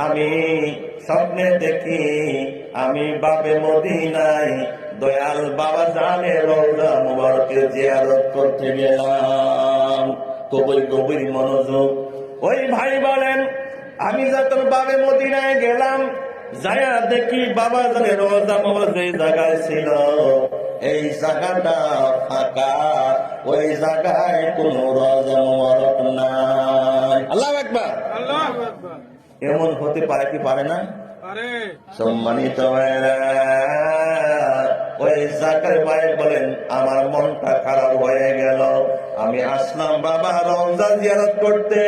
আমি স্বপ্নে দেখি আমি বাবে মদিনায় দয়াল বাবা জানের রওজা মুবারকে জিয়ারত করতে গেলাম। গভীর মনোযোগ। ওই ভাই বলেন, আমি যখন বাবে মদিনায় গেলাম, যায়া দেখি বাবা জানের রওজা মুবারক যে জায়গায় ছিল, এই জায়গাটা ফাঁকা, ওই জায়গায় কোন রওজা মুবারক নাই। আল্লাহু আকবার, আল্লাহু আকবার। এমন হতে পারে কি পারে না? সম্মানিত ওই জাকার ভাই বলেন, আমার মনটা খারাপ হয়ে গেল। আমি আসলাম বাবা রওজা জিয়ারত করতে,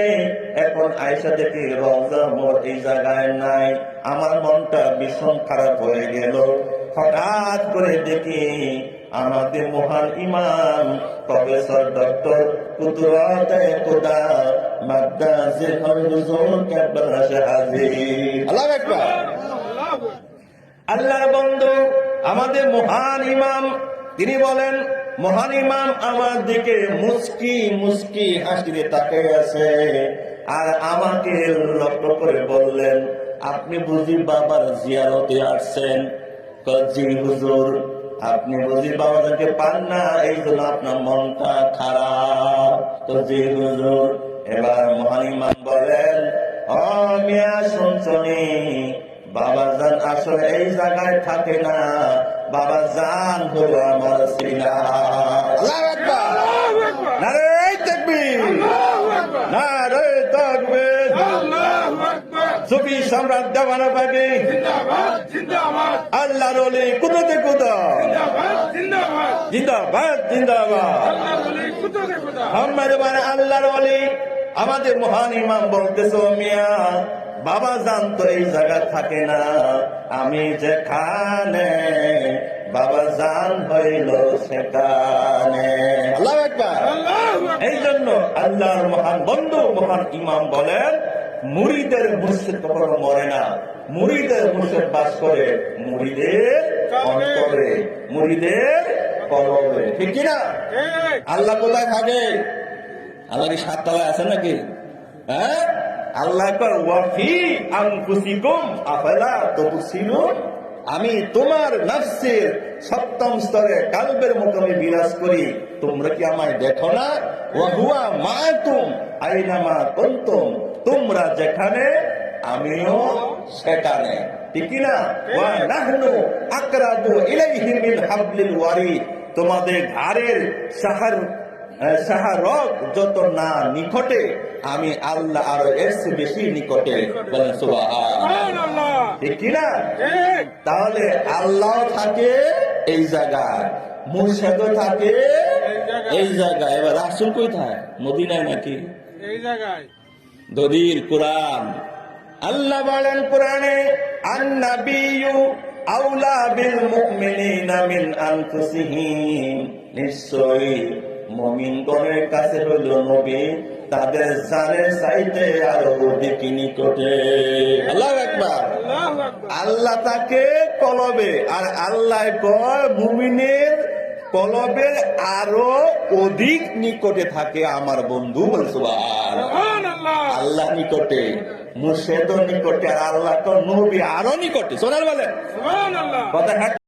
এখন আয়েশা দেখি রওজা মোর এই জায়গায় নাই। আমার মনটা ভীষণ খারাপ হয়ে গেল। হঠাৎ করে দেখি আমাদের মহান ইমাম প্রফেসর ডক্টর কুদরতে খুদা মাদ্দাজে হুজুর কেবলা হাজির। আল্লাহু আকবার। আল্লাহর বন্ধু আমাদের মহান ইমাম, তিনি বলেন, মহান ইমাম আমার দিকে মুস্কি মুস্কি হাসিতে তাকিয়ে আছে, আর আমাকে লক্ষ্য করে বললেন, আপনি বুঝি বাবার জিয়ারতে আসছেন? জি হুজুর। আপনি বুঝি বাবাকে পান না, এই জন্য আপনার মনটা খারাপ? তো জি হুজুর। এবার মহান ইমাম বলেন, ও মিয়া শুনছনি, বাবা জান আসলে এই জায়গায় থাকে না, বাবা জান হলো আমার সিনা। আল্লাহু আকবার, নারে তাকবীর, নারে তাকবীর, আল্লাহু আকবার। সুফি সম্রাট দেওয়ানা পাবে জিন্দাবাদ, জিন্দাবাদ। আল্লাহর ওলি কুদরতে খুদা জিন্দাবাদ, জিন্দাবাদ, জিন্দাবাদ, জিন্দাবাদ। আল্লাহর ওলি কুদরতে খুদা মোহাম্মদ মানে আল্লাহর ওলি। আমাদের মহান ইমাম বলতেছে, মিয়া বাবা জান তো এই জায়গা থাকে না, আমি যেখানে বাবা জান হইল সেখানে। আল্লাহু আকবার। এই জন্য আল্লাহর মহান বন্ধু মহান ইমাম বলেন, মুরিদের মুর্শিদ কখনো মরে না, মুরিদের মুর্শিদ বাস করে মুরিদের অন্তরে, মুরিদের কলবে। ঠিক কিনা? আল্লাহ কোথায় থাকে? আল্লাহ কি সাততলায় আছে নাকি? হ্যাঁ, আল্লাহ ওয়াফি আনফুসিকুম আফালা তুবসিরুন। আমি তোমার নফসের সপ্তম স্তরে কালবের মতো আমি বিরাজ করি, তোমরা কি আমায় দেখো না? ওয়া হুয়া মাআকুম আইনামা কুনতুম, তোমরা যেখানে আমিও সেখানে। ঠিক না? ওয়া নাহনু আকরাবু ইলাইহি মিন হাবলিল ওয়ারিদ, তোমাদের ঘাড়ের সাহারক যত না নিকটে, আমি আল্লাহ আরো এর চেয়ে বেশি নিকটে। বলেন সুবহানাল্লাহ। ঠিক না? তাহলে আল্লাহ থাকে এই জায়গায়, মুর্শিদও থাকে এই জায়গায়। এবার রাসূল কোথায়? মদিনায় নাকি? এই জায়গায়। দলিল কোরআন। আল্লাহ বলেন কোরআনে, আন-নাবিয়্যু আওলা বিল মুমিনিনা মিন আনফুসিহিম, নিশ্চয়ই মুমিনগণের কাছে হইল নবী তাদের জানের চাইতে আরো অধিক নিকটে। আল্লাহু আকবার। আল্লাহ তাকে কলবে, আর আল্লাহ কয় মুমিনের কলবের আরো অধিক নিকটে থাকে আমার বন্ধু। বল সুবহানাল্লাহ। আল্লাহ নিকটে, মুর্শিদ নিকটে, আর আল্লাহ তো নবী আরো নিকটে। সোনার বলেন সুবহানাল্লাহ। কথা